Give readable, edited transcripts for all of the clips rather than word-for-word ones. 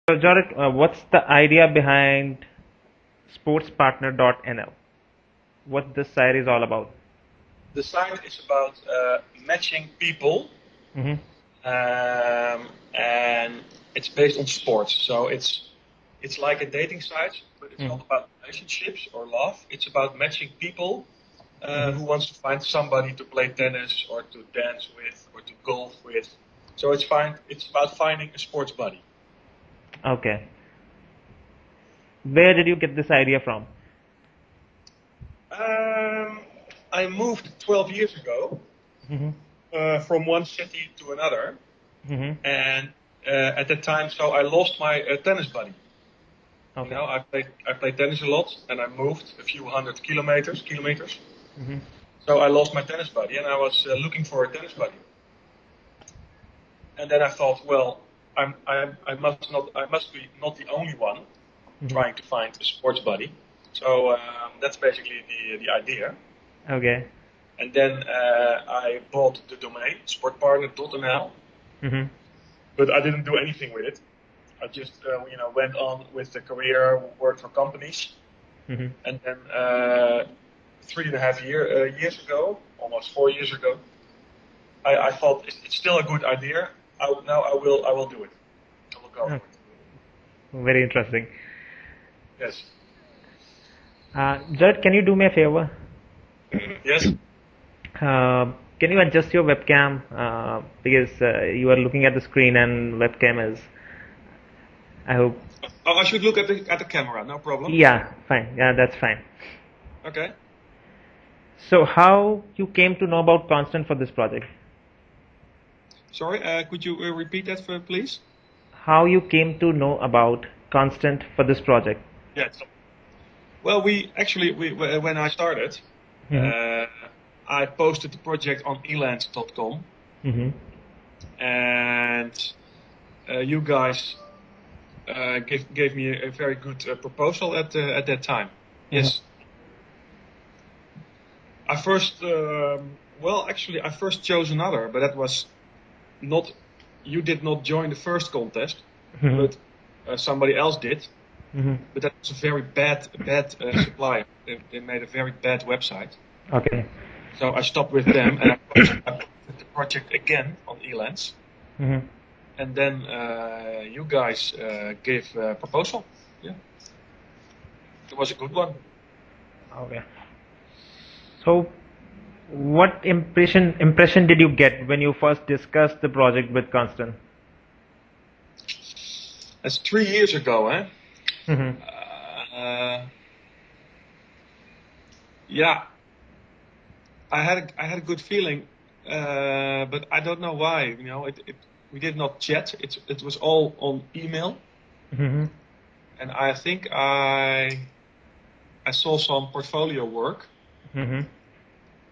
So, Jared, what's the idea behind Sportspartner.nl? What this site is all about? The site is about matching people, Mm-hmm. and it's based on sports. So it's like a dating site, but it's not about relationships or love. It's about matching people who wants to find somebody to play tennis or to dance with or to golf with. So it's about finding a sports buddy. Okay. Where did you get this idea from? I moved 12 years ago from one city to another, and at that time, so I lost my tennis buddy. Okay. You know, I played tennis a lot, and I moved a few hundred kilometers. So I lost my tennis buddy, and I was looking for a tennis buddy. And then I thought, well, I must be not the only one trying to find a sports buddy. So that's basically the idea. Okay. And then I bought the domain Sportpartner.nl, but I didn't do anything with it. I just went on with the career, worked for companies, and then 3.5 years ago, almost 4 years ago, I thought it's still a good idea. Now I will do it. I will go for it. Very interesting. Yes. Jared, can you do me a favor? Yes. Can you adjust your webcam because you are looking at the screen and webcam is. I hope. Oh, I should look at the camera. No problem. Yeah, fine. Yeah, that's fine. Okay. So, how you came to know about Konstant for this project? Sorry, could you repeat that, please? How you came to know about Konstant for this project? Yes. Well, when I started, I posted the project on elance.com, and you guys gave me a very good proposal at that time. Yes. I first chose another, but that was not. You did not join the first contest, but somebody else did. But that was a very bad supplier. They made a very bad website. Okay. So I stopped with them, and I posted the project again on Elance. And then you guys gave a proposal. Yeah. It was a good one. Okay. So, what impression did you get when you first discussed the project with Konstant? That's 3 years ago, eh? Yeah, I had a good feeling, but I don't know why. You know, we did not chat. It was all on email, and I think I saw some portfolio work,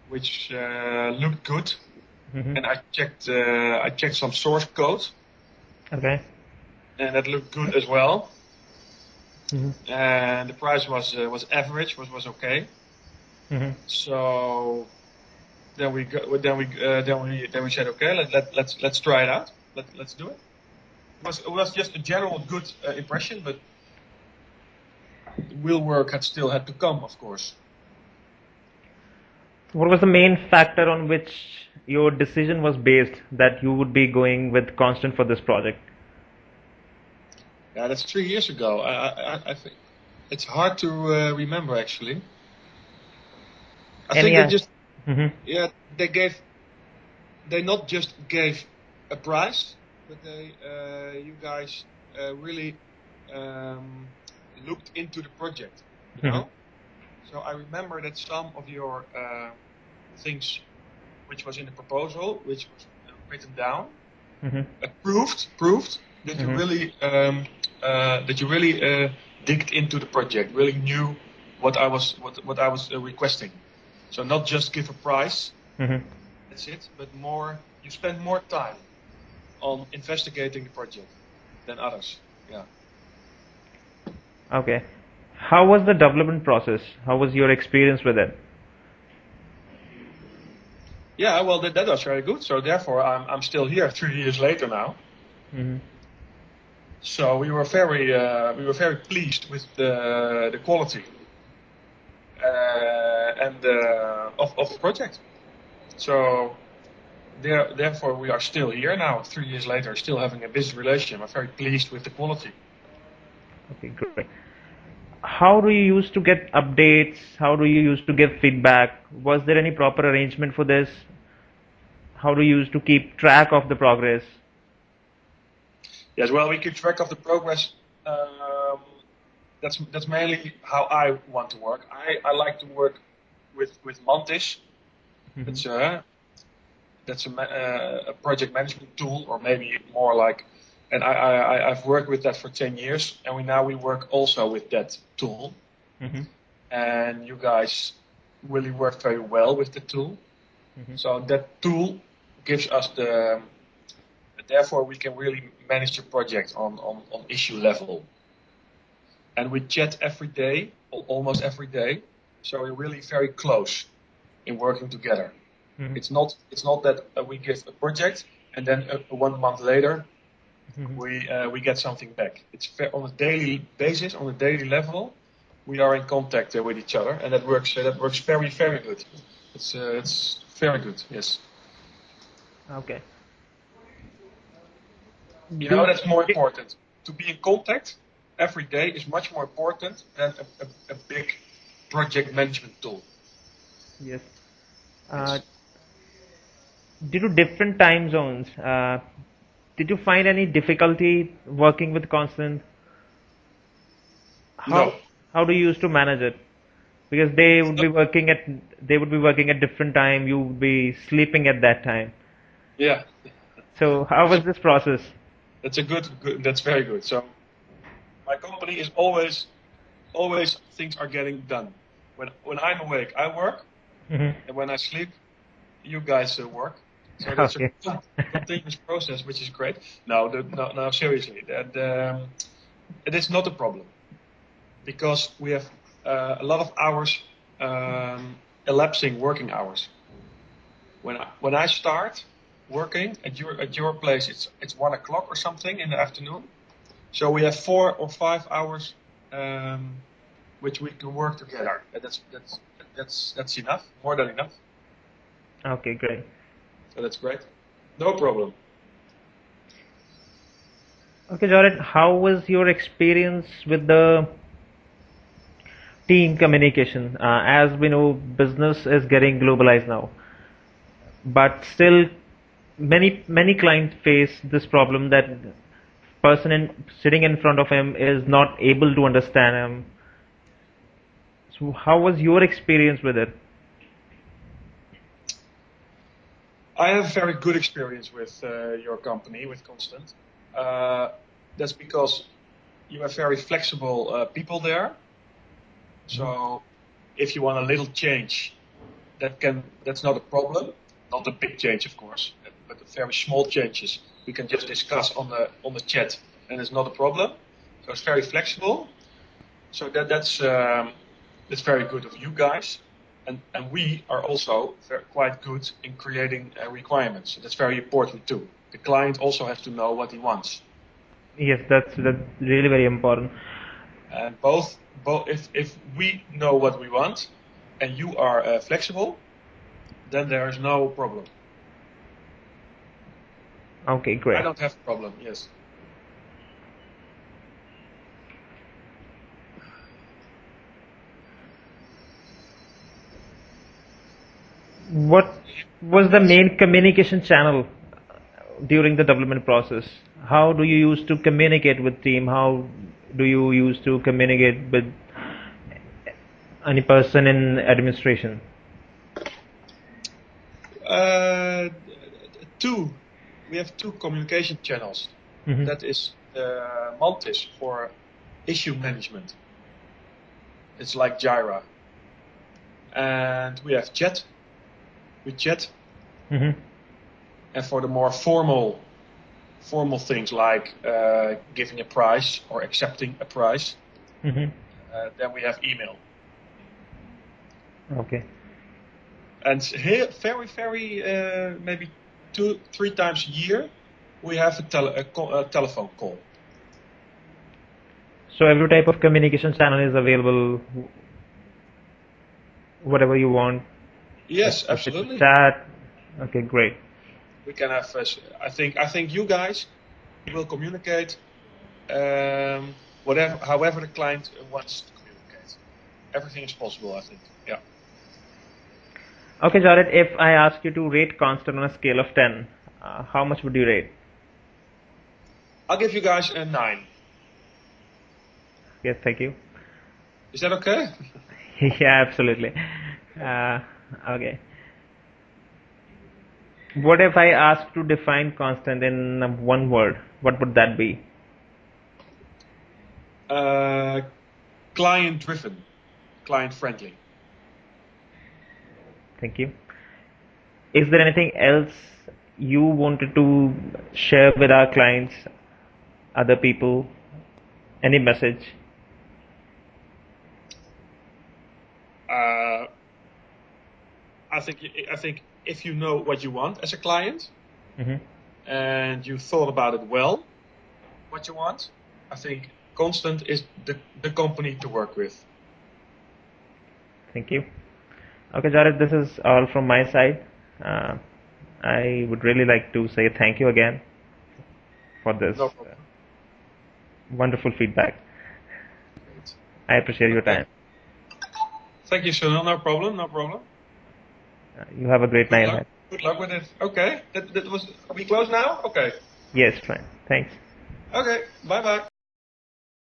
which looked good, and I checked some source code. Okay. And that looked good as well. And the price was average, was okay. So then we said, okay, let's try it out. Let's do it. It was just a general good impression, but the real work still had to come, of course. What was the main factor on which your decision was based that you would be going with Konstant for this project? Yeah, that's 3 years ago. I think it's hard to remember actually. I think they just they not just gave a price, but you guys really looked into the project, you know. So I remember that some of your things, which was in the proposal, which was written down, proved that you really digged into the project, really knew what I was requesting. So not just give a price, that's it, but more. You spend more time on investigating the project than others. Yeah. Okay. How was the development process? How was your experience with it? Yeah, well, that was very good. So therefore, I'm still here 3 years later now. So we were very pleased with the quality of the project. So therefore, we are still here now 3 years later, still having a business relationship. I'm very pleased with the quality. Okay, great. How do you use to get updates? How do you use to give feedback? Was there any proper arrangement for this? How do you use to keep track of the progress? Yes, well, we keep track of the progress. That's mainly how I want to work. I like to work with Mantis. That's a project management tool, or maybe more like. And I've worked with that for 10 years, and we work also with that tool. And you guys really work very well with the tool. So that tool gives us therefore we can really manage the project on issue level. And we chat every day, almost every day. So we're really very close in working together. It's not that we give a project and then 1 month later we get something back. It's on a daily basis, on a daily level. We are in contact with each other, and that works very, very good. It's very good. Yes. Okay. You know, that's more important. To be in contact every day is much more important than a big project management tool. Yes. Due to different time zones, did you find any difficulty working with Konstant? No. How do you used to manage it? Because they would be working at different time. You would be sleeping at that time. Yeah. So how was this process? That's that's very good. So my company is always things are getting done. When I'm awake, I work, and when I sleep, you guys work. So that's a continuous process, which is great. No, seriously, it is not a problem, because we have a lot of hours, elapsing working hours. When I start working at your place, it's 1 o'clock or something in the afternoon. So we have 4 or 5 hours, which we can work together. And that's enough, more than enough. Okay, great. So that's great. No problem. Okay, Jared, how was your experience with the team communication? As we know, business is getting globalized now, but still many clients face this problem that person sitting in front of him is not able to understand him. So how was your experience with it? I have very good experience with your company, with Konstant. That's because you have very flexible people there. So if you want a little change, that's not a problem. Not a big change, of course, but very small changes we can just discuss on the chat, and it's not a problem. So it's very flexible. So that's very good of you guys. And we are also quite good in creating requirements. That's very important too. The client also has to know what he wants. Yes, that's really very important. And both if we know what we want, and you are flexible, then there is no problem. Okay, great. I don't have a problem. Yes. What was the main communication channel during the development process? How do you use to communicate with team? How do you use to communicate with any person in administration? We have two communication channels. That is Mantis for issue management. It's like Jira. And we have Chat with Chat. And for the more formal things like giving a price or accepting a price, then we have email. Okay. And here, very, maybe 2-3 times a year, we have a telephone call. So every type of communication channel is available, whatever you want. Yes, absolutely. Chat. Okay, great. We can have. I think you guys will communicate however the client wants to communicate. Everything is possible, I think. Yeah. Okay, Jared. If I ask you to rate Konstant on a scale of 10, how much would you rate? I'll give you guys a 9. Yes, thank you. Is that okay? Yeah, absolutely. Okay. What if I ask to define Konstant in one word? What would that be? Client-driven, client-friendly. Thank you. Is there anything else you wanted to share with our clients, other people? Any message? I think if you know what you want as a client, and you thought about it well, what you want, I think Konstant is the company to work with. Thank you. Okay, Jared, this is all from my side. I would really like to say thank you again for this wonderful feedback. Great. I appreciate your time. Thank you, Sunil. No problem. You have a great night. Good luck with it. Okay. That was. Are we close now? Okay. Yes, fine. Thanks. Okay. Bye bye.